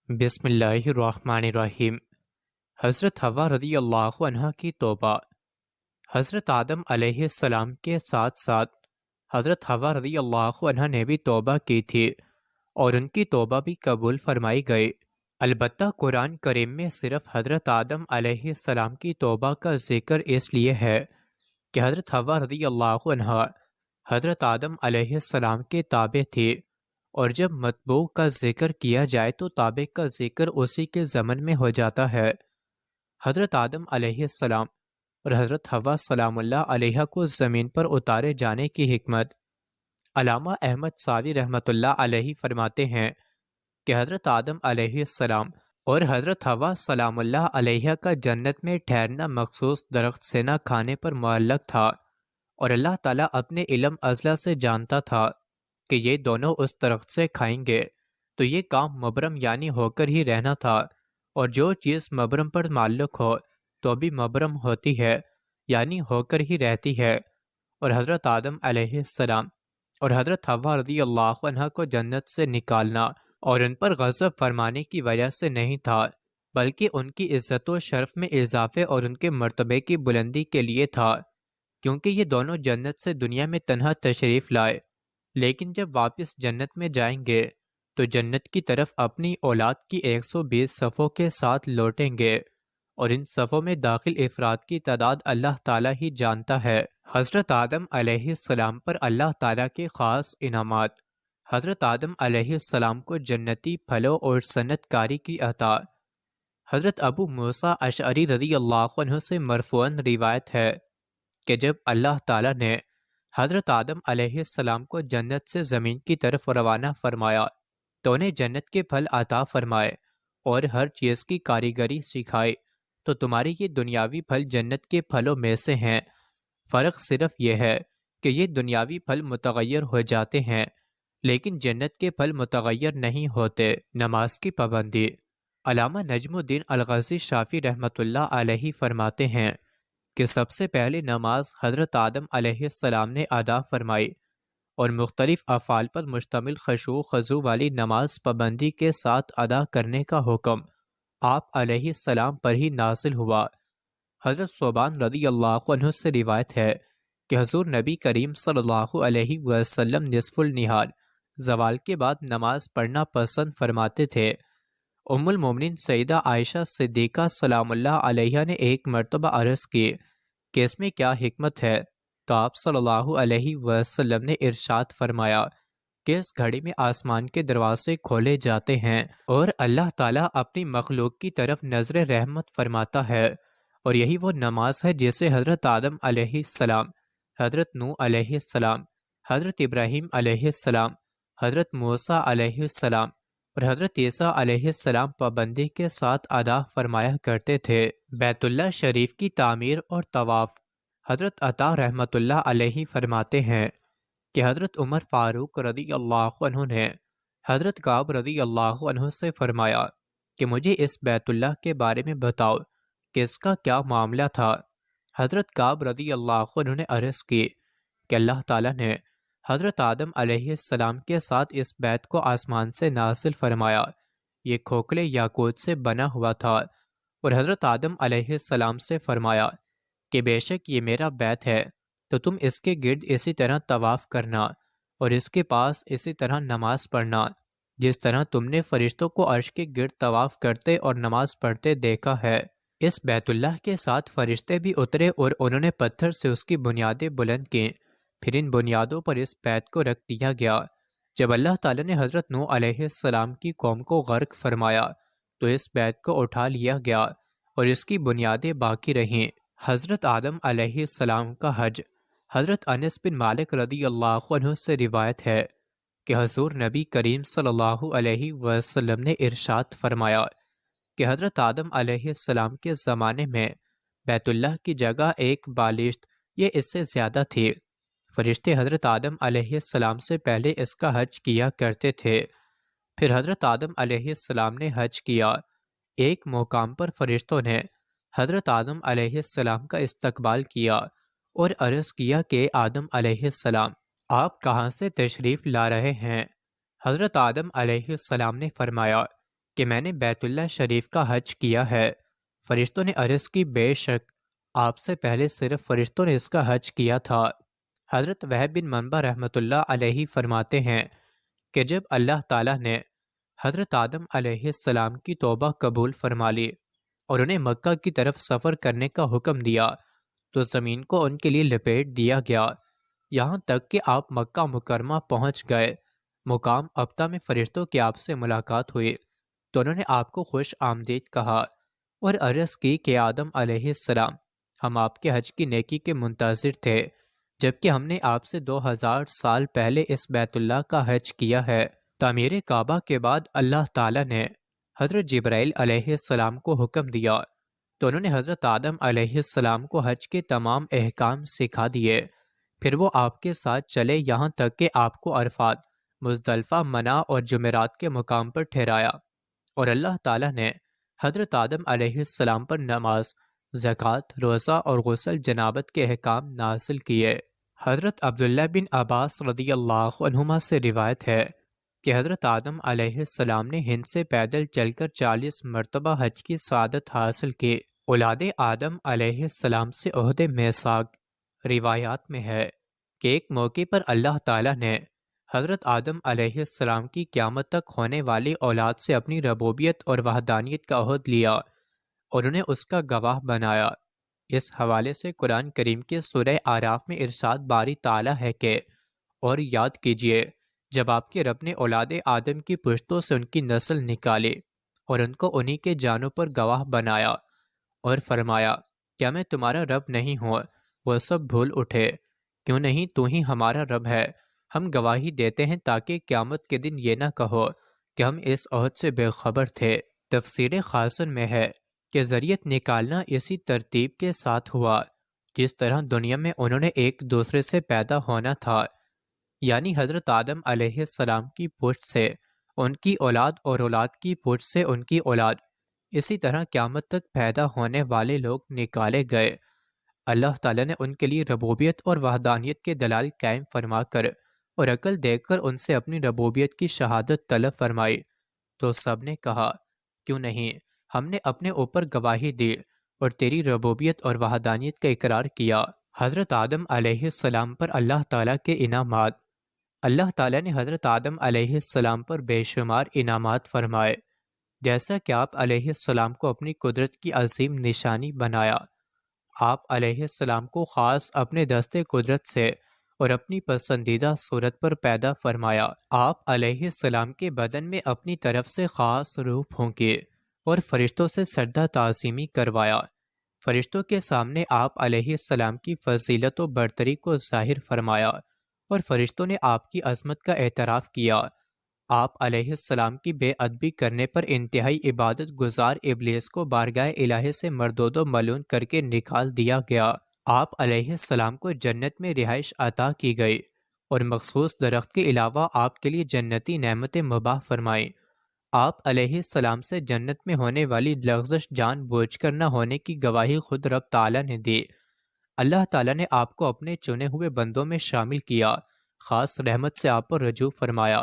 بسم اللہ الرحمن الرحیم۔ حضرت حوا رضی اللہ عنہ کی توبہ۔ حضرت آدم علیہ السلام کے ساتھ ساتھ حضرت حوا رضی اللہ عنہ نے بھی توبہ کی تھی اور ان کی توبہ بھی قبول فرمائی گئی۔ البتہ قرآن کریم میں صرف حضرت آدم علیہ السلام کی توبہ کا ذکر اس لیے ہے کہ حضرت حوا رضی اللہ عنہ حضرت آدم علیہ السلام کے تابع تھی، اور جب مطبوع کا ذکر کیا جائے تو تابع کا ذکر اسی کے ضمن میں ہو جاتا ہے۔ حضرت آدم علیہ السلام اور حضرت حوا سلام اللہ علیہ کو زمین پر اتارے جانے کی حکمت علامہ احمد ساوی رحمۃ اللہ علیہ فرماتے ہیں کہ حضرت آدم علیہ السلام اور حضرت حوا سلام اللہ علیہ کا جنت میں ٹھہرنا مخصوص درخت سے نہ کھانے پر معلق تھا، اور اللہ تعالیٰ اپنے علم ازلی سے جانتا تھا کہ یہ دونوں اس درخت سے کھائیں گے، تو یہ کام مبرم یعنی ہو کر ہی رہنا تھا، اور جو چیز مبرم پر معلق ہو تو بھی مبرم ہوتی ہے یعنی ہو کر ہی رہتی ہے۔ اور حضرت آدم علیہ السلام اور حضرت حوا رضی اللہ عنہ کو جنت سے نکالنا اور ان پر غضب فرمانے کی وجہ سے نہیں تھا، بلکہ ان کی عزت و شرف میں اضافے اور ان کے مرتبے کی بلندی کے لیے تھا، کیونکہ یہ دونوں جنت سے دنیا میں تنہا تشریف لائے، لیکن جب واپس جنت میں جائیں گے تو جنت کی طرف اپنی اولاد کی 120 صفوں کے ساتھ لوٹیں گے، اور ان صفوں میں داخل افراد کی تعداد اللہ تعالیٰ ہی جانتا ہے۔ حضرت آدم علیہ السلام پر اللہ تعالیٰ کے خاص انعامات۔ حضرت آدم علیہ السلام کو جنتی پھلوں اور صنعت کاری کی عطا۔ حضرت ابو موسیٰ اشعری رضی اللہ عنہ سے مرفوعاً روایت ہے کہ جب اللہ تعالیٰ نے حضرت آدم علیہ السلام کو جنت سے زمین کی طرف روانہ فرمایا تو انہیں جنت کے پھل عطا فرمائے اور ہر چیز کی کاریگری سکھائی، تو تمہارے یہ دنیاوی پھل جنت کے پھلوں میں سے ہیں۔ فرق صرف یہ ہے کہ یہ دنیاوی پھل متغیر ہو جاتے ہیں، لیکن جنت کے پھل متغیر نہیں ہوتے۔ نماز کی پابندی۔ علامہ نجم الدین الغازی شافعی رحمۃ اللہ علیہ فرماتے ہیں کہ سب سے پہلے نماز حضرت آدم علیہ السلام نے ادا فرمائی، اور مختلف افعال پر مشتمل خشوع و خضوع والی نماز پابندی کے ساتھ ادا کرنے کا حکم آپ علیہ السلام پر ہی نازل ہوا۔ حضرت ثوبان رضی اللہ عنہ سے روایت ہے کہ حضور نبی کریم صلی اللہ علیہ وسلم نصف النہار زوال کے بعد نماز پڑھنا پسند فرماتے تھے۔ ام المومنین سیدہ عائشہ صدیقہ سلام اللہ علیہ نے ایک مرتبہ عرض کی کہ اس میں کیا حکمت ہے، تو آپ صلی اللہ علیہ وسلم نے ارشاد فرمایا کہ اس گھڑی میں آسمان کے دروازے کھولے جاتے ہیں اور اللہ تعالیٰ اپنی مخلوق کی طرف نظر رحمت فرماتا ہے، اور یہی وہ نماز ہے جسے حضرت آدم علیہ السلام، حضرت نوح علیہ السلام، حضرت ابراہیم علیہ السلام، حضرت موسیٰ علیہ السلام اور حضرت عیسیٰ علیہ السلام پابندی کے ساتھ ادا فرمایا کرتے تھے۔ بیت اللہ شریف کی تعمیر اور طواف۔ حضرت عطا رحمۃ اللہ علیہ فرماتے ہیں کہ حضرت عمر فاروق رضی اللہ عنہ نے حضرت کعب رضی اللہ عنہ سے فرمایا کہ مجھے اس بیت اللہ کے بارے میں بتاؤ کہ اس کا کیا معاملہ تھا۔ حضرت کعب رضی اللہ عنہ نے عرض کی کہ اللہ تعالیٰ نے حضرت آدم علیہ السلام کے ساتھ اس بیت کو آسمان سے نازل فرمایا، یہ کھوکھلے یاقوت سے بنا ہوا تھا، اور حضرت آدم علیہ السلام سے فرمایا کہ بے شک یہ میرا بیت ہے، تو تم اس کے گرد اسی طرح طواف کرنا اور اس کے پاس اسی طرح نماز پڑھنا جس طرح تم نے فرشتوں کو عرش کے گرد طواف کرتے اور نماز پڑھتے دیکھا ہے۔ اس بیت اللہ کے ساتھ فرشتے بھی اترے اور انہوں نے پتھر سے اس کی بنیادیں بلند کیں، پھر ان بنیادوں پر اس بیت کو رکھ دیا گیا۔ جب اللہ تعالیٰ نے حضرت نوح علیہ السلام کی قوم کو غرق فرمایا تو اس بیت کو اٹھا لیا گیا اور اس کی بنیادیں باقی رہیں۔ حضرت آدم علیہ السلام کا حج۔ حضرت انس بن مالک رضی اللہ عنہ سے روایت ہے کہ حضور نبی کریم صلی اللہ علیہ وسلم نے ارشاد فرمایا کہ حضرت آدم علیہ السلام کے زمانے میں بیت اللہ کی جگہ ایک بالشت یہ اس سے زیادہ تھی۔ فرشتے حضرت آدم علیہ السلام سے پہلے اس کا حج کیا کرتے تھے، پھر حضرت آدم علیہ السلام نے حج کیا۔ ایک مقام پر فرشتوں نے حضرت آدم علیہ السلام کا استقبال کیا اور عرض کیا کہ آدم علیہ السلام، آپ کہاں سے تشریف لا رہے ہیں؟ حضرت آدم علیہ السلام نے فرمایا کہ میں نے بیت اللہ شریف کا حج کیا ہے۔ فرشتوں نے عرض کی بے شک آپ سے پہلے صرف فرشتوں نے اس کا حج کیا تھا۔ حضرت وہب بن منبع رحمۃ اللہ علیہ فرماتے ہیں کہ جب اللہ تعالیٰ نے حضرت آدم علیہ السلام کی توبہ قبول فرما لی اور انہیں مکہ کی طرف سفر کرنے کا حکم دیا تو زمین کو ان کے لیے لپیٹ دیا گیا، یہاں تک کہ آپ مکہ مکرمہ پہنچ گئے۔ مقام ابتا میں فرشتوں کی آپ سے ملاقات ہوئی تو انہوں نے آپ کو خوش آمدید کہا اور عرض کی کہ آدم علیہ السلام ہم آپ کے حج کی نیکی کے منتظر تھے، جبکہ ہم نے آپ سے 2000 سال پہلے اس بیت اللہ کا حج کیا ہے۔ تعمیر کعبہ کے بعد اللہ تعالیٰ نے حضرت جبرائیل علیہ السلام کو حکم دیا تو انہوں نے حضرت آدم علیہ السلام کو حج کے تمام احکام سکھا دیے۔ پھر وہ آپ کے ساتھ چلے یہاں تک کہ آپ کو عرفات، مزدلفہ، منی اور جمعرات کے مقام پر ٹھہرایا، اور اللہ تعالیٰ نے حضرت آدم علیہ السلام پر نماز، زکوٰۃ، روزہ اور غسل جنابت کے احکام نازل کیے۔ حضرت عبداللہ بن عباس رضی اللہ عنہما سے روایت ہے کہ حضرت آدم علیہ السلام نے ہند سے پیدل چل کر 40 مرتبہ حج کی سعادت حاصل کی۔ اولاد آدم علیہ السلام سے عہد میثاق روایات میں ہے کہ ایک موقع پر اللہ تعالیٰ نے حضرت آدم علیہ السلام کی قیامت تک ہونے والی اولاد سے اپنی ربوبیت اور وحدانیت کا عہد لیا اور انہیں اس کا گواہ بنایا۔ اس حوالے سے قرآن کریم کے سورہ اعراف میں ارشاد باری تعالیٰ ہے کہ اور یاد کیجئے جب آپ کے رب نے اولاد آدم کی پشتوں سے ان کی نسل نکالے اور ان کو انہی کے جانوں پر گواہ بنایا اور فرمایا کیا میں تمہارا رب نہیں ہوں؟ وہ سب بھول اٹھے، کیوں نہیں تو ہی ہمارا رب ہے، ہم گواہی دیتے ہیں تاکہ قیامت کے دن یہ نہ کہو کہ ہم اس عہد سے بے خبر تھے۔ تفسیر خاصن میں ہے کہ ذریت نکالنا اسی ترتیب کے ساتھ ہوا جس طرح دنیا میں انہوں نے ایک دوسرے سے پیدا ہونا تھا، یعنی حضرت آدم علیہ السلام کی پشت سے ان کی اولاد اور اولاد کی پشت سے ان کی اولاد، اسی طرح قیامت تک پیدا ہونے والے لوگ نکالے گئے۔ اللہ تعالیٰ نے ان کے لیے ربوبیت اور وحدانیت کے دلائل قائم فرما کر اور عقل دے کر ان سے اپنی ربوبیت کی شہادت طلب فرمائی تو سب نے کہا کیوں نہیں، ہم نے اپنے اوپر گواہی دی اور تیری ربوبیت اور وحدانیت کا اقرار کیا۔ حضرت آدم علیہ السلام پر اللہ تعالیٰ کے انعامات۔ اللہ تعالیٰ نے حضرت آدم علیہ السلام پر بے شمار انعامات فرمائے، جیسا کہ آپ علیہ السلام کو اپنی قدرت کی عظیم نشانی بنایا۔ آپ علیہ السلام کو خاص اپنے دست قدرت سے اور اپنی پسندیدہ صورت پر پیدا فرمایا۔ آپ علیہ السلام کے بدن میں اپنی طرف سے خاص روح پھونکے اور فرشتوں سے سجدہ تعظیمی کروایا۔ فرشتوں کے سامنے آپ علیہ السلام کی فضیلت و برتری کو ظاہر فرمایا اور فرشتوں نے آپ کی عظمت کا اعتراف کیا۔ آپ علیہ السلام کی بے ادبی کرنے پر انتہائی عبادت گزار ابلیس کو بارگاہ الہی سے مردود و ملعون کر کے نکال دیا گیا۔ آپ علیہ السلام کو جنت میں رہائش عطا کی گئی اور مخصوص درخت کے علاوہ آپ کے لیے جنتی نعمتیں مباح فرمائیں۔ آپ علیہ السلام سے جنت میں ہونے والی لغزش جان بوجھ کر نہ ہونے کی گواہی خود رب تعالیٰ نے دی۔ اللہ تعالیٰ نے آپ کو اپنے چنے ہوئے بندوں میں شامل کیا، خاص رحمت سے آپ پر رجوع فرمایا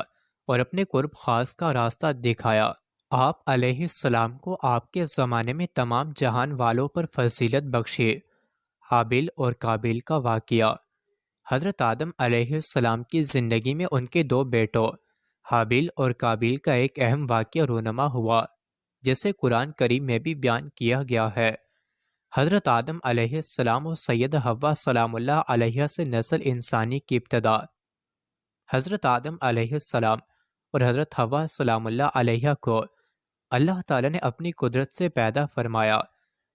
اور اپنے قرب خاص کا راستہ دکھایا۔ آپ علیہ السلام کو آپ کے زمانے میں تمام جہان والوں پر فضیلت بخشی۔ حابیل اور قابیل کا واقعہ۔ حضرت آدم علیہ السلام کی زندگی میں ان کے دو بیٹوں حابیل اور قابیل کا ایک اہم واقعہ رونما ہوا جسے قرآن کریم میں بھی بیان کیا گیا ہے۔ حضرت آدم علیہ السلام اور سید حوا سلام اللہ علیہ سے نسل انسانی کی ابتدا۔ حضرت آدم علیہ السلام اور حضرت حوا سلام اللہ علیہ کو اللہ تعالیٰ نے اپنی قدرت سے پیدا فرمایا،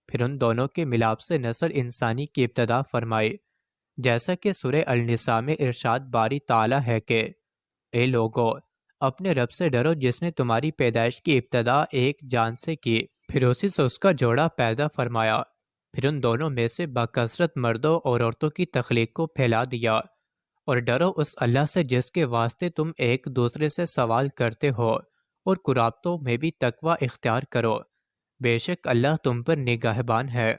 پھر ان دونوں کے ملاپ سے نسل انسانی کی ابتدا فرمائی، جیسا کہ سورہ النساء میں ارشاد باری تعالیٰ ہے کہ اے لوگو اپنے رب سے ڈرو جس نے تمہاری پیدائش کی ابتدا ایک جان سے کی، پھر اسی سے اس کا جوڑا پیدا فرمایا، پھر ان دونوں میں سے بکثرت مردوں اور عورتوں کی تخلیق کو پھیلا دیا، اور ڈرو اس اللہ سے جس کے واسطے تم ایک دوسرے سے سوال کرتے ہو، اور قرابتوں میں بھی تقوی اختیار کرو، بے شک اللہ تم پر نگہبان ہے۔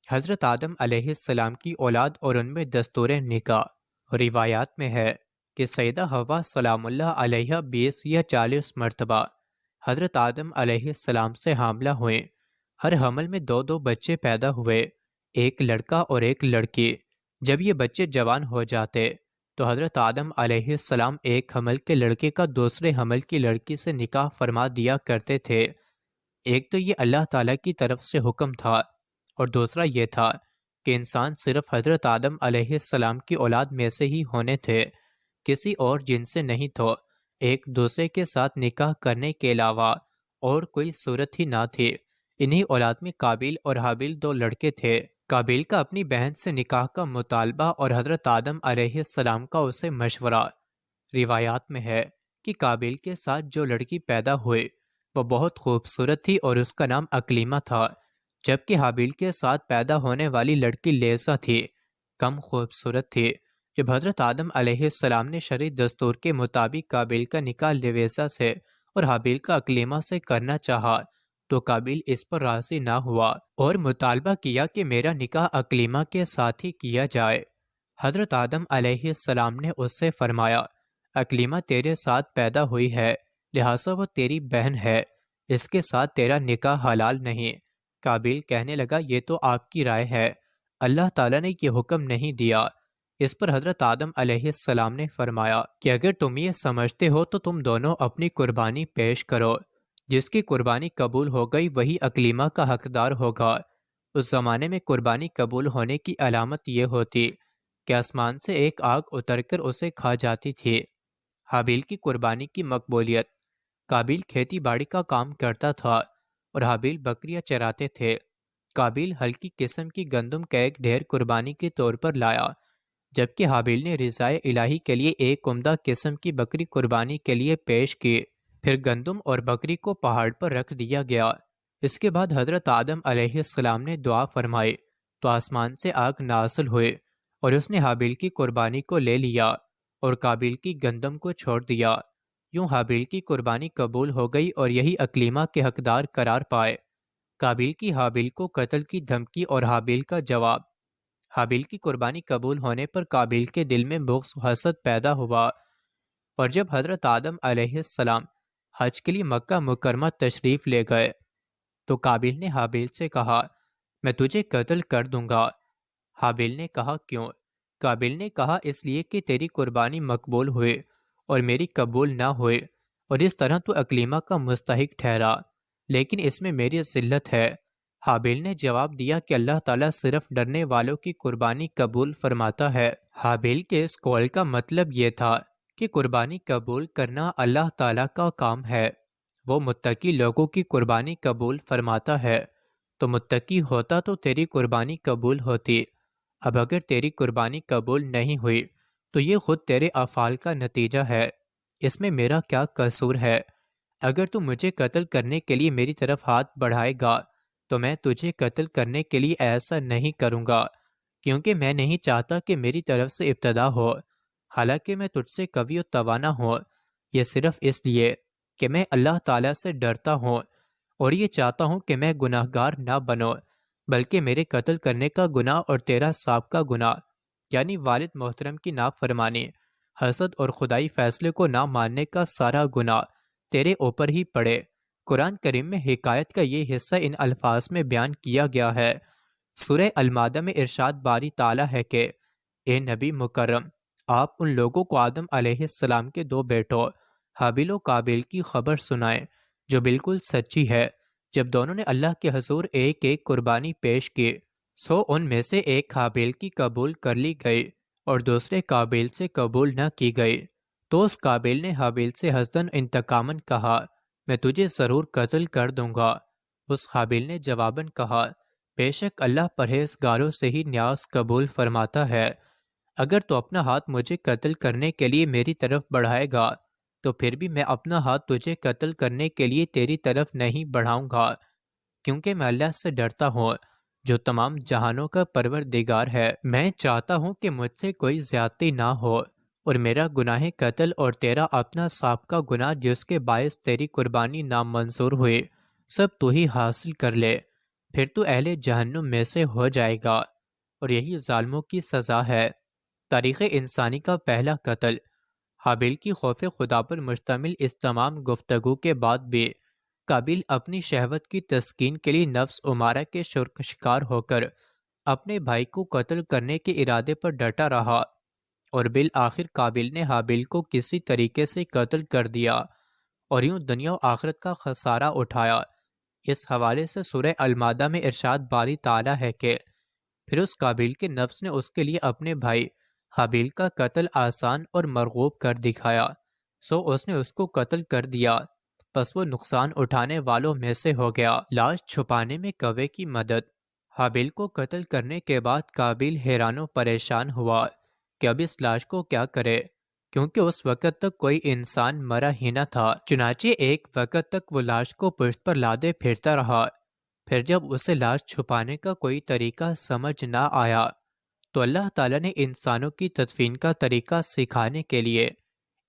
حضرت آدم علیہ السلام کی اولاد اور ان میں دستور نکاح۔ روایات میں ہے کہ سیدہ حوا سلام اللہ علیہ 20 یا 40 مرتبہ حضرت آدم علیہ السلام سے حاملہ ہوئیں۔ ہر حمل میں دو دو بچے پیدا ہوئے، ایک لڑکا اور ایک لڑکی۔ جب یہ بچے جوان ہو جاتے تو حضرت آدم علیہ السلام ایک حمل کے لڑکے کا دوسرے حمل کی لڑکی سے نکاح فرما دیا کرتے تھے۔ ایک تو یہ اللہ تعالیٰ کی طرف سے حکم تھا، اور دوسرا یہ تھا کہ انسان صرف حضرت آدم علیہ السلام کی اولاد میں سے ہی ہونے تھے، کسی اور جن سے نہیں تو ایک دوسرے کے ساتھ نکاح کرنے کے علاوہ اور کوئی صورت ہی نہ تھی۔ انہی اولاد میں قابیل اور حابیل دو لڑکے تھے۔ قابیل کا اپنی بہن سے نکاح کا مطالبہ اور حضرت آدم علیہ السلام کا اسے مشورہ۔ روایات میں ہے کہ قابیل کے ساتھ جو لڑکی پیدا ہوئی وہ بہت خوبصورت تھی اور اس کا نام اکلیمہ تھا، جبکہ حابیل کے ساتھ پیدا ہونے والی لڑکی لیسا تھی، کم خوبصورت تھی۔ جب حضرت آدم علیہ السلام نے شرعی دستور کے مطابق قابیل کا نکاح لیسا سے اور حابیل کا اکلیمہ سے کرنا چاہا تو قابیل اس پر راضی نہ ہوا اور مطالبہ کیا کہ میرا نکاح اکلیمہ کے ساتھ ہی کیا جائے۔ حضرت آدم علیہ السلام نے اس سے فرمایا، اکلیمہ تیرے ساتھ پیدا ہوئی ہے، لہٰذا وہ تیری بہن ہے، اس کے ساتھ تیرا نکاح حلال نہیں۔ قابیل کہنے لگا، یہ تو آپ کی رائے ہے، اللہ تعالیٰ نے یہ حکم نہیں دیا۔ اس پر حضرت آدم علیہ السلام نے فرمایا کہ اگر تم یہ سمجھتے ہو تو تم دونوں اپنی قربانی پیش کرو، جس کی قربانی قبول ہو گئی وہی اکلیمہ کا حقدار ہوگا۔ اس زمانے میں قربانی قبول ہونے کی علامت یہ ہوتی کہ آسمان سے ایک آگ اتر کر اسے کھا جاتی تھی۔ حابیل کی قربانی کی مقبولیت۔ قابیل کھیتی باڑی کا کام کرتا تھا اور حابیل بکریاں چراتے تھے۔ قابیل ہلکی قسم کی گندم کا ایک ڈھیر قربانی کے طور پر لایا، جبکہ حابیل نے رضائے الہی کے لیے ایک عمدہ قسم کی بکری قربانی کے لیے پیش کی۔ پھر گندم اور بکری کو پہاڑ پر رکھ دیا گیا۔ اس کے بعد حضرت آدم علیہ السلام نے دعا فرمائی تو آسمان سے آگ نازل ہوئی اور اس نے حابیل کی قربانی کو لے لیا اور قابیل کی گندم کو چھوڑ دیا۔ یوں حابیل کی قربانی قبول ہو گئی اور یہی اکلیمہ کے حقدار قرار پائے۔ قابیل کی حابیل کو قتل کی دھمکی اور حابیل کا جواب۔ حابیل کی قربانی قبول ہونے پر قابیل کے دل میں بغض و حسد پیدا ہوا، اور جب حضرت آدم علیہ السلام حج کے لیے مکہ مکرمہ تشریف لے گئے تو قابیل نے حابیل سے کہا، میں تجھے قتل کر دوں گا۔ حابیل نے کہا، کیوں؟ قابیل نے کہا، اس لیے کہ تیری قربانی مقبول ہوئے اور میری قبول نہ ہوئے، اور اس طرح تو اکلیمہ کا مستحق ٹھہرا، لیکن اس میں میری ذلت ہے۔ حابیل نے جواب دیا کہ اللہ تعالیٰ صرف ڈرنے والوں کی قربانی قبول فرماتا ہے۔ حابیل کے اس قول کا مطلب یہ تھا کہ قربانی قبول کرنا اللہ تعالیٰ کا کام ہے، وہ متقی لوگوں کی قربانی قبول فرماتا ہے، تو متقی ہوتا تو تیری قربانی قبول ہوتی۔ اب اگر تیری قربانی قبول نہیں ہوئی تو یہ خود تیرے افعال کا نتیجہ ہے، اس میں میرا کیا قصور ہے؟ اگر تو مجھے قتل کرنے کے لیے میری طرف ہاتھ بڑھائے گا تو میں تجھے قتل کرنے کے لیے ایسا نہیں کروں گا، کیونکہ میں نہیں چاہتا کہ میری طرف سے ابتدا ہو، حالانکہ میں تجھ سے قوی و توانا ہوں۔ یہ صرف اس لیے کہ میں اللہ تعالیٰ سے ڈرتا ہوں اور یہ چاہتا ہوں کہ میں گناہ گار نہ بنوں، بلکہ میرے قتل کرنے کا گناہ اور تیرا سابقہ گناہ یعنی والد محترم کی نافرمانی، حسد اور خدائی فیصلے کو نہ ماننے کا سارا گناہ تیرے اوپر ہی پڑے۔ قرآن کریم میں حکایت کا یہ حصہ ان الفاظ میں بیان کیا گیا ہے۔ سورہ المائدہ میں ارشاد باری تعالیٰ ہے کہ اے نبی مکرم، آپ ان لوگوں کو آدم علیہ السلام کے دو بیٹوں حابیل و قابیل کی خبر سنائیں جو بالکل سچی ہے۔ جب دونوں نے اللہ کے حضور ایک ایک قربانی پیش کی، سو ان میں سے ایک حابیل کی قبول کر لی گئی اور دوسرے قابیل سے قبول نہ کی گئی، تو اس قابیل نے حابیل سے حسداً انتقاماً کہا، میں تجھے ضرور قتل کر دوں گا۔ اس حابیل نے جواباً کہا، بے شک اللہ پرہیزگاروں سے ہی نیاز قبول فرماتا ہے، اگر تو اپنا ہاتھ مجھے قتل کرنے کے لیے میری طرف بڑھائے گا تو پھر بھی میں اپنا ہاتھ تجھے قتل کرنے کے لیے تیری طرف نہیں بڑھاؤں گا، کیونکہ میں اللہ سے ڈرتا ہوں جو تمام جہانوں کا پروردگار ہے۔ میں چاہتا ہوں کہ مجھ سے کوئی زیادتی نہ ہو اور میرا گناہ قتل اور تیرا اپنا سابقہ گناہ جس کے باعث تیری قربانی نامنظور ہوئی سب تو ہی حاصل کر لے، پھر تو اہل جہنم میں سے ہو جائے گا، اور یہی ظالموں کی سزا ہے۔ تاریخ انسانی کا پہلا قتل۔ حابیل کی خوف خدا پر مشتمل اس تمام گفتگو کے بعد بھی قابیل اپنی شہوت کی تسکین کے لیے نفس امارہ کے شر کا شکار ہو کر اپنے بھائی کو قتل کرنے کے ارادے پر ڈٹا رہا، اور بالآخر قابیل نے حابیل کو کسی طریقے سے قتل کر دیا اور یوں دنیا و آخرت کا خسارہ اٹھایا۔ اس حوالے سے سورہ المائدہ میں ارشاد باری تعالیٰ ہے کہ پھر اس قابیل کے نفس نے اس کے لیے اپنے بھائی حابیل کا قتل آسان اور مرغوب کر دکھایا، سو اس نے اس کو قتل کر دیا، پس وہ نقصان اٹھانے والوں میں سے ہو گیا۔ لاش چھپانے میں کوے کی مدد۔ حابیل کو قتل کرنے کے بعد قابیل حیران و پریشان ہوا کہ اب اس لاش کو کیا کرے، کیونکہ اس وقت تک کوئی انسان مرا ہی نہ تھا۔ چنانچہ ایک وقت تک وہ لاش کو پشت پر لادے پھرتا رہا۔ پھر جب اسے لاش چھپانے کا کوئی طریقہ سمجھ نہ آیا تو اللہ تعالیٰ نے انسانوں کی تدفین کا طریقہ سکھانے کے لیے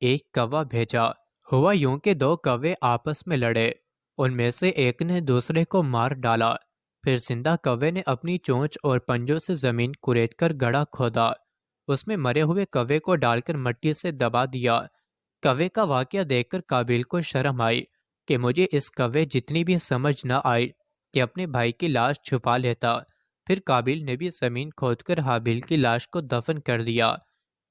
ایک کوا بھیجا۔ ہوا یوں کہ دو کوے آپس میں لڑے، ان میں سے ایک نے دوسرے کو مار ڈالا، پھر زندہ کوے نے اپنی چونچ اور پنجوں سے زمین کرید کر گڑھا کھودا، اس میں مرے ہوئے کوے کو ڈال کر مٹی سے دبا دیا۔ کوے کا واقعہ دیکھ کر قابیل کو شرم آئی کہ مجھے اس کوے جتنی بھی سمجھ نہ آئی کہ اپنے بھائی کی لاش چھپا لیتا۔ پھر قابیل نے بھی زمین کھود کر حابیل کی لاش کو دفن کر دیا۔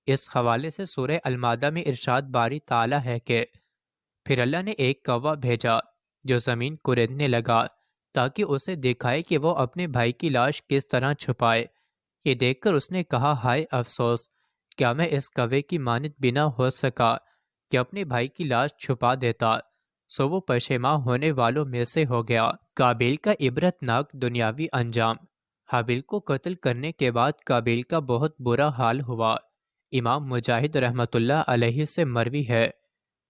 اس حوالے سے سورہ المائدہ میں ارشاد باری تعالیٰ ہے کہ پھر اللہ نے ایک کوا بھیجا جو زمین کریدنے لگا تاکہ اسے دکھائے کہ وہ اپنے بھائی کی لاش کس طرح چھپائے۔ یہ دیکھ کر اس نے کہا، ہائے افسوس، کیا میں اس کوے کی مانند بنا ہو سکا کہ اپنے بھائی کی لاش چھپا دیتا، سو وہ پشیماں ہونے والوں میں سے ہو گیا۔ قابیل کا عبرت ناک دنیاوی انجام۔ حابیل کو قتل کرنے کے بعد قابیل کا بہت برا حال ہوا۔ امام مجاہد رحمۃ اللہ علیہ سے مروی ہے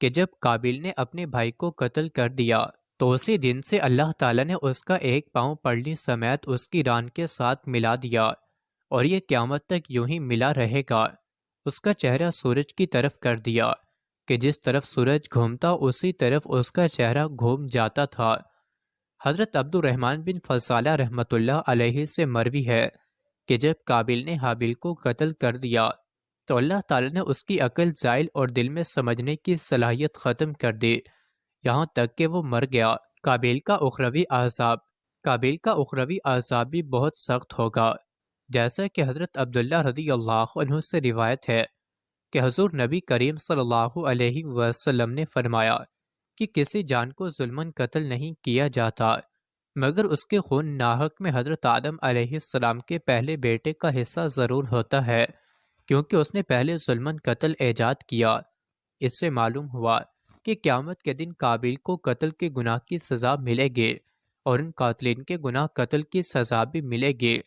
کہ جب قابیل نے اپنے بھائی کو قتل کر دیا تو اسی دن سے اللہ تعالیٰ نے اس کا ایک پاؤں پڑلی سمیت اس کی ران کے ساتھ ملا دیا، اور یہ قیامت تک یوں ہی ملا رہے گا۔ اس کا چہرہ سورج کی طرف کر دیا کہ جس طرف سورج گھومتا اسی طرف اس کا چہرہ گھوم جاتا تھا۔ حضرت عبد الرحمن بن فضالہ رحمۃ اللہ علیہ سے مروی ہے کہ جب قابیل نے حابیل کو قتل کر دیا تو اللہ تعالیٰ نے اس کی عقل زائل اور دل میں سمجھنے کی صلاحیت ختم کر دی، یہاں تک کہ وہ مر گیا۔ قابیل کا اخروی عذاب۔ قابیل کا اخروی عذاب بھی بہت سخت ہوگا، جیسا کہ حضرت عبداللہ رضی اللہ عنہ سے روایت ہے کہ حضور نبی کریم صلی اللہ علیہ وسلم نے فرمایا کہ کسی جان کو ظلماً قتل نہیں کیا جاتا مگر اس کے خون ناحق میں حضرت آدم علیہ السلام کے پہلے بیٹے کا حصہ ضرور ہوتا ہے، کیونکہ اس نے پہلے ظلماً قتل ایجاد کیا۔ اس سے معلوم ہوا کہ قیامت کے دن قابیل کو قتل کے گناہ کی سزا ملے گی، اور ان قاتلین کے گناہ قتل کی سزا بھی ملے گی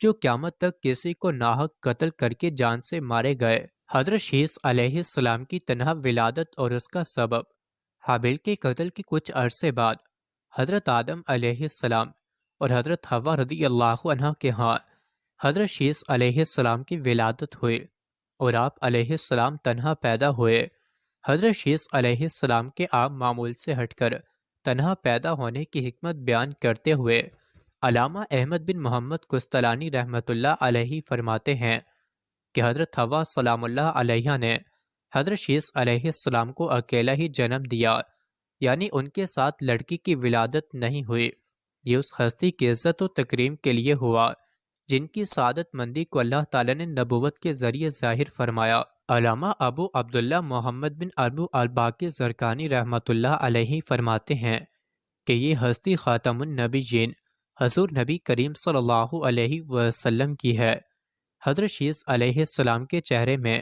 جو قیامت تک کسی کو ناحق قتل کر کے جان سے مارے گئے۔ حضرت شیث علیہ السلام کی تنہا ولادت اور اس کا سبب۔ حابیل کے قتل کے کچھ عرصے بعد حضرت آدم علیہ السلام اور حضرت حوا رضی اللہ عنہ کے ہاں حضرت شیث علیہ السلام کی ولادت ہوئی، اور آپ علیہ السلام تنہا پیدا ہوئے۔ حضرت شیث علیہ السلام کے عام معمول سے ہٹ کر تنہا پیدا ہونے کی حکمت بیان کرتے ہوئے علامہ احمد بن محمد قسطلانی رحمۃ اللہ علیہ فرماتے ہیں کہ حضرت حوا سلام اللہ علیہ نے حضرت شیث علیہ السلام کو اکیلا ہی جنم دیا، یعنی ان کے ساتھ لڑکی کی ولادت نہیں ہوئی۔ یہ اس ہستی کی عزت و تکریم کے لیے ہوا جن کی سعادت مندی کو اللہ تعالیٰ نے نبوت کے ذریعے ظاہر فرمایا۔ علامہ ابو عبداللہ محمد بن ابو الباقی زرقانی رحمۃ اللہ علیہ فرماتے ہیں کہ یہ ہستی خاتم النبیین حضور نبی کریم صلی اللہ علیہ وسلم کی ہے۔ حضرت شیث علیہ السلام کے چہرے میں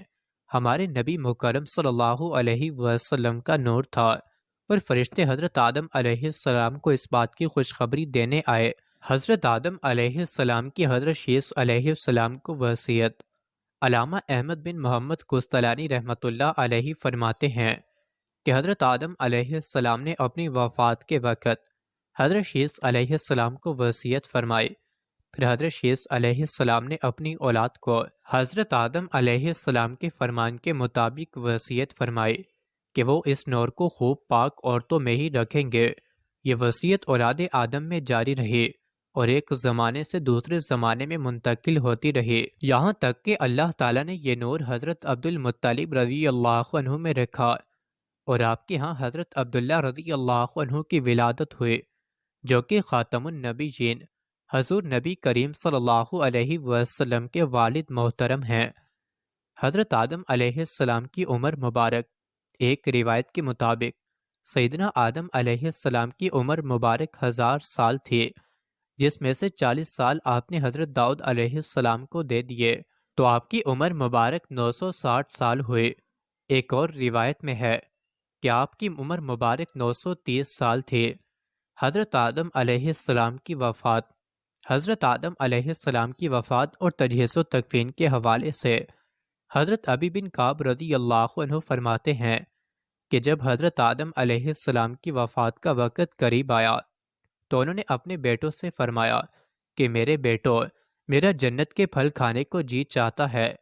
ہمارے نبی مکرم صلی اللہ علیہ وسلم کا نور تھا، اور فرشتے حضرت آدم علیہ السلام کو اس بات کی خوشخبری دینے آئے۔ حضرت آدم علیہ السلام کی حضرت شیث علیہ السلام کو وصیت۔ علامہ احمد بن محمد قسطلانی رحمۃ اللہ علیہ فرماتے ہیں کہ حضرت آدم علیہ السلام نے اپنی وفات کے وقت حضرت شیث علیہ السلام کو وصیت فرمائی، پھر حضرت شیث علیہ السلام نے اپنی اولاد کو حضرت آدم علیہ السلام کے فرمان کے مطابق وصیت فرمائی کہ وہ اس نور کو خوب پاک عورتوں میں ہی رکھیں گے۔ یہ وصیت اولاد آدم میں جاری رہی اور ایک زمانے سے دوسرے زمانے میں منتقل ہوتی رہی، یہاں تک کہ اللہ تعالیٰ نے یہ نور حضرت عبد المطلب رضی اللہ عنہ میں رکھا، اور آپ کے ہاں حضرت عبداللہ رضی اللہ عنہ کی ولادت ہوئی، جو کہ خاتم النبیین حضور نبی کریم صلی اللہ علیہ وسلم کے والد محترم ہیں۔ حضرت آدم علیہ السلام کی عمر مبارک، ایک روایت کے مطابق سیدنا آدم علیہ السلام کی عمر مبارک 1000 سال تھی، جس میں سے 40 سال آپ نے حضرت داؤد علیہ السلام کو دے دیے، تو آپ کی عمر مبارک 960 سال ہوئی۔ ایک اور روایت میں ہے کہ آپ کی عمر مبارک 930 سال تھی۔ حضرت آدم علیہ السلام کی وفات۔ حضرت آدم علیہ السلام کی وفات اور تجہیز و تکفین کے حوالے سے حضرت ابی بن کعب رضی اللہ عنہ فرماتے ہیں کہ جب حضرت آدم علیہ السلام کی وفات کا وقت قریب آیا تو انہوں نے اپنے بیٹوں سے فرمایا کہ میرے بیٹو، میرا جنت کے پھل کھانے کو جی چاہتا ہے۔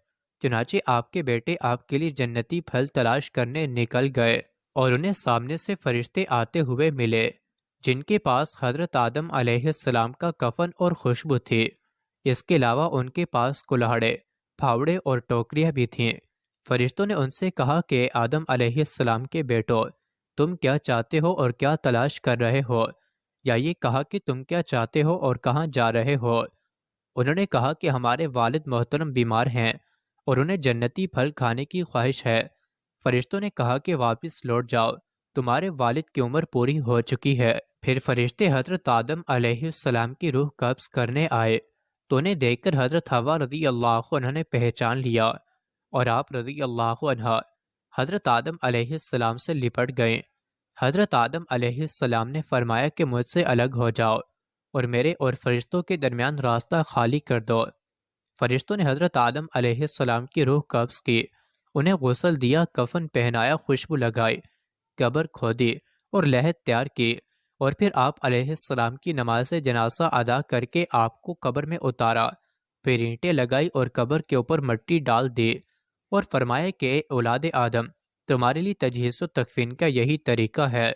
چنانچہ آپ کے بیٹے آپ کے لیے جنتی پھل تلاش کرنے نکل گئے اور انہیں سامنے سے فرشتے آتے ہوئے ملے، جن کے پاس حضرت آدم علیہ السلام کا کفن اور خوشبو تھی۔ اس کے علاوہ ان کے پاس کلہاڑے، پھاوڑے اور ٹوکریاں بھی تھیں۔ فرشتوں نے ان سے کہا کہ آدم علیہ السلام کے بیٹو، تم کیا چاہتے ہو اور کیا تلاش کر رہے ہو؟ یا یہ کہا کہ تم کیا چاہتے ہو اور کہاں جا رہے ہو؟ انہوں نے کہا کہ ہمارے والد محترم بیمار ہیں اور انہیں جنتی پھل کھانے کی خواہش ہے۔ فرشتوں نے کہا کہ واپس لوٹ جاؤ، تمہارے والد کی عمر پوری ہو چکی ہے۔ پھر فرشتے حضرت آدم علیہ السلام کی روح قبض کرنے آئے تو انہیں دیکھ کر حضرت حوا رضی اللہ عنہ نے پہچان لیا اور آپ رضی اللہ عنہ حضرت آدم علیہ السلام سے لپٹ گئے۔ حضرت آدم علیہ السلام نے فرمایا کہ مجھ سے الگ ہو جاؤ اور میرے اور فرشتوں کے درمیان راستہ خالی کر دو۔ فرشتوں نے حضرت آدم علیہ السلام کی روح قبض کی، انہیں غسل دیا، کفن پہنایا، خوشبو لگائی، قبر کھودی اور لحد تیار کی، اور پھر آپ علیہ السلام کی نماز جنازہ ادا کر کے آپ کو قبر میں اتارا، پھر اینٹیں لگائی اور قبر کے اوپر مٹی ڈال دی اور فرمایا کہ اے اولاد آدم، تمہارے لیے تجہیز و تکفین کا یہی طریقہ ہے۔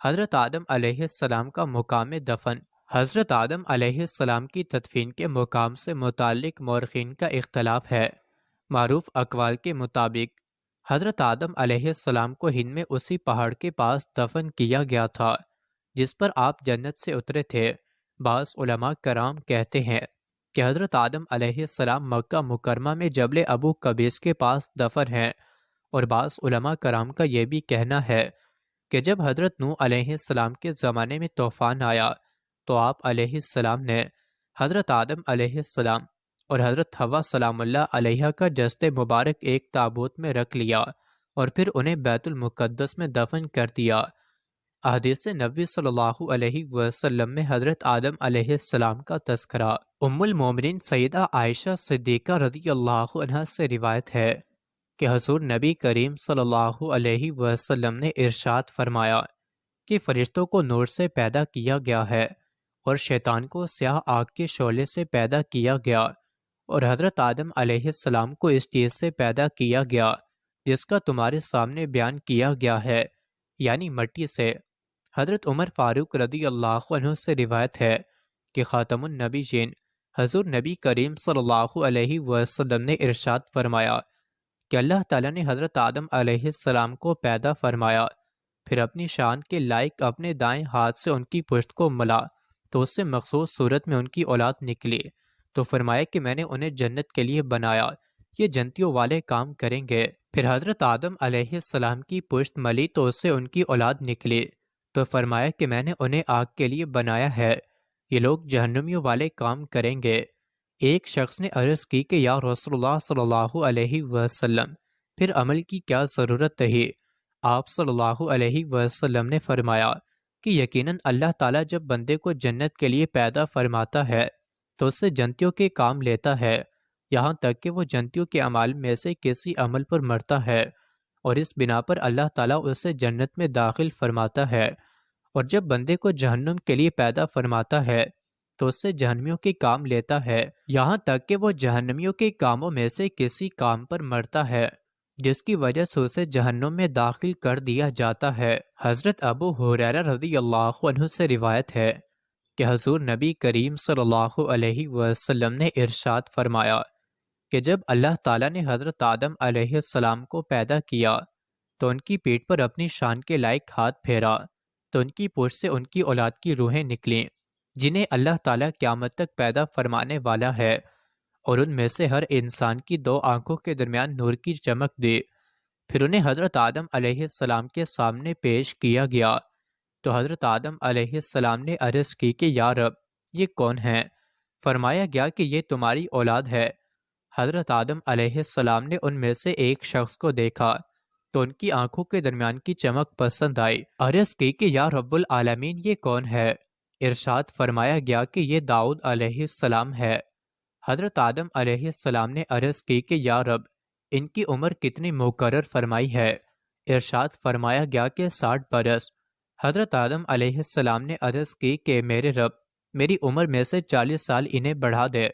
حضرت آدم علیہ السلام کا مقام دفن۔ حضرت آدم علیہ السلام کی تدفین کے مقام سے متعلق مورخین کا اختلاف ہے۔ معروف اقوال کے مطابق حضرت آدم علیہ السلام کو ہند میں اسی پہاڑ کے پاس دفن کیا گیا تھا جس پر آپ جنت سے اترے تھے۔ بعض علماء کرام کہتے ہیں کہ حضرت آدم علیہ السلام مکہ مکرمہ میں جبل ابو قبیس کے پاس دفن ہیں، اور بعض علماء کرام کا یہ بھی کہنا ہے کہ جب حضرت نوح علیہ السلام کے زمانے میں طوفان آیا تو آپ علیہ السلام نے حضرت آدم علیہ السلام اور حضرت حوا سلام اللہ علیہ کا جسد مبارک ایک تابوت میں رکھ لیا اور پھر انہیں بیت المقدس میں دفن کر دیا۔ احادیث نبوی صلی اللہ علیہ وسلم میں حضرت آدم علیہ السلام کا تذکرہ۔ ام المومنین سیدہ عائشہ صدیقہ رضی اللہ عنہا سے روایت ہے کہ حضور نبی کریم صلی اللہ علیہ وسلم نے ارشاد فرمایا کہ فرشتوں کو نور سے پیدا کیا گیا ہے اور شیطان کو سیاہ آگ کے شعلے سے پیدا کیا گیا، اور حضرت آدم علیہ السلام کو اس چیز سے پیدا کیا گیا جس کا تمہارے سامنے بیان کیا گیا ہے، یعنی مٹی سے۔ حضرت عمر فاروق رضی اللہ عنہ سے روایت ہے کہ خاتم النبیین حضور نبی کریم صلی اللہ علیہ وسلم نے ارشاد فرمایا کہ اللہ تعالیٰ نے حضرت آدم علیہ السلام کو پیدا فرمایا، پھر اپنی شان کے لائق اپنے دائیں ہاتھ سے ان کی پشت کو ملا تو اس سے مخصوص صورت میں ان کی اولاد نکلی، تو فرمایا کہ میں نے انہیں جنت کے لیے بنایا، یہ جنتیوں والے کام کریں گے۔ پھر حضرت آدم علیہ السلام کی پشت ملی تو اس سے ان کی اولاد نکلی، تو فرمایا کہ میں نے انہیں آگ کے لیے بنایا ہے، یہ لوگ جہنمیوں والے کام کریں گے۔ ایک شخص نے عرض کی کہ یا رسول اللہ صلی اللہ علیہ وسلم، پھر عمل کی کیا ضرورت ہے؟ آپ صلی اللہ علیہ وسلم نے فرمایا کہ یقیناً اللہ تعالیٰ جب بندے کو جنت کے لیے پیدا فرماتا ہے تو اس سے جنتیوں کے کام لیتا ہے، یہاں تک کہ وہ جنتیوں کے اعمال میں سے کسی عمل پر مرتا ہے، اور اس بنا پر اللہ تعالیٰ اسے جنت میں داخل فرماتا ہے، اور جب بندے کو جہنم کے لیے پیدا فرماتا ہے تو اس سے جہنمیوں کے کام لیتا ہے، یہاں تک کہ وہ جہنمیوں کے کاموں میں سے کسی کام پر مرتا ہے جس کی وجہ سے اسے جہنم میں داخل کر دیا جاتا ہے۔ حضرت ابو ہریرہ رضی اللہ عنہ سے روایت ہے کہ حضور نبی کریم صلی اللہ علیہ وسلم نے ارشاد فرمایا کہ جب اللہ تعالیٰ نے حضرت آدم علیہ السلام کو پیدا کیا تو ان کی پیٹھ پر اپنی شان کے لائق ہاتھ پھیرا تو ان کی پوچھ سے ان کی اولاد کی روحیں نکلیں جنہیں اللہ تعالیٰ قیامت تک پیدا فرمانے والا ہے، اور ان میں سے ہر انسان کی 2 آنکھوں کے درمیان نور کی چمک دی۔ پھر انہیں حضرت آدم علیہ السلام کے سامنے پیش کیا گیا تو حضرت آدم علیہ السلام نے عرض کی کہ یا رب، یہ کون ہیں؟ فرمایا گیا کہ یہ تمہاری اولاد ہے۔ حضرت آدم علیہ السلام نے ان میں سے ایک شخص کو دیکھا تو ان کی آنکھوں کے درمیان کی چمک پسند آئی، عرض کی کہ یا رب العالمین، یہ کون ہے؟ ارشاد فرمایا گیا کہ یہ داؤد علیہ السلام ہے۔ حضرت آدم علیہ السلام نے عرض کی کہ یا رب، ان کی عمر کتنی مقرر فرمائی ہے؟ ارشاد فرمایا گیا کہ 60 برس۔ حضرت آدم علیہ السلام نے عرض کی کہ میرے رب، میری عمر میں سے 40 سال انہیں بڑھا دے۔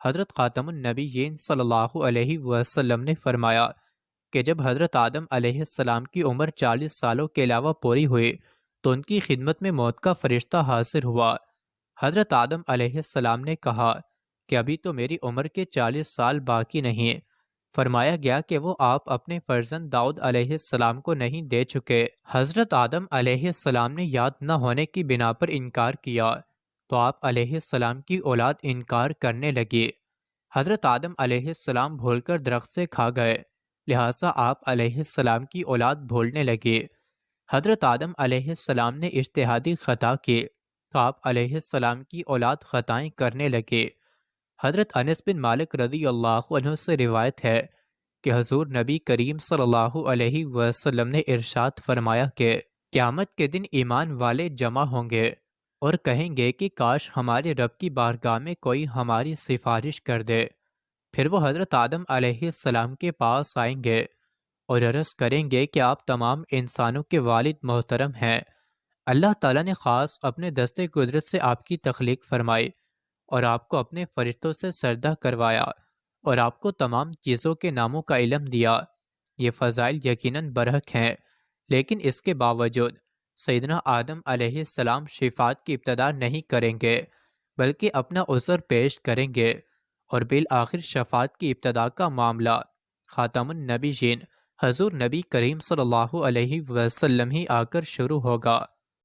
حضرت خاتم النبیین صلی اللہ علیہ وسلم نے فرمایا کہ جب حضرت آدم علیہ السلام کی عمر 40 سالوں کے علاوہ پوری ہوئی تو ان کی خدمت میں موت کا فرشتہ حاضر ہوا۔ حضرت آدم علیہ السلام نے کہا کہ ابھی تو میری عمر کے 40 سال باقی نہیں۔ فرمایا گیا کہ وہ آپ اپنے فرزند داؤد علیہ السلام کو نہیں دے چکے۔ حضرت آدم علیہ السلام نے یاد نہ ہونے کی بنا پر انکار کیا تو آپ علیہ السلام کی اولاد انکار کرنے لگی۔ حضرت آدم علیہ السلام بھول کر درخت سے کھا گئے، لہٰذا آپ علیہ السلام کی اولاد بھولنے لگی۔ حضرت آدم علیہ السلام نے اجتہادی خطا کی تو آپ علیہ السلام کی اولاد خطائیں کرنے لگے۔ حضرت انس بن مالک رضی اللہ عنہ سے روایت ہے کہ حضور نبی کریم صلی اللہ علیہ وسلم نے ارشاد فرمایا کہ قیامت کے دن ایمان والے جمع ہوں گے اور کہیں گے کہ کاش ہمارے رب کی بارگاہ میں کوئی ہماری سفارش کر دے۔ پھر وہ حضرت آدم علیہ السلام کے پاس آئیں گے اور عرض کریں گے کہ آپ تمام انسانوں کے والد محترم ہیں۔ اللہ تعالیٰ نے خاص اپنے دستے قدرت سے آپ کی تخلیق فرمائی اور آپ کو اپنے فرشتوں سے سردہ کروایا اور آپ کو تمام چیزوں کے ناموں کا علم دیا۔ یہ فضائل یقیناً برحق ہیں، لیکن اس کے باوجود سیدنا آدم علیہ السلام شفاعت کی ابتدا نہیں کریں گے بلکہ اپنا عذر پیش کریں گے، اور بالآخر شفاعت کی ابتدا کا معاملہ خاتم النبیین حضور نبی کریم صلی اللہ علیہ وسلم ہی آ کر شروع ہوگا۔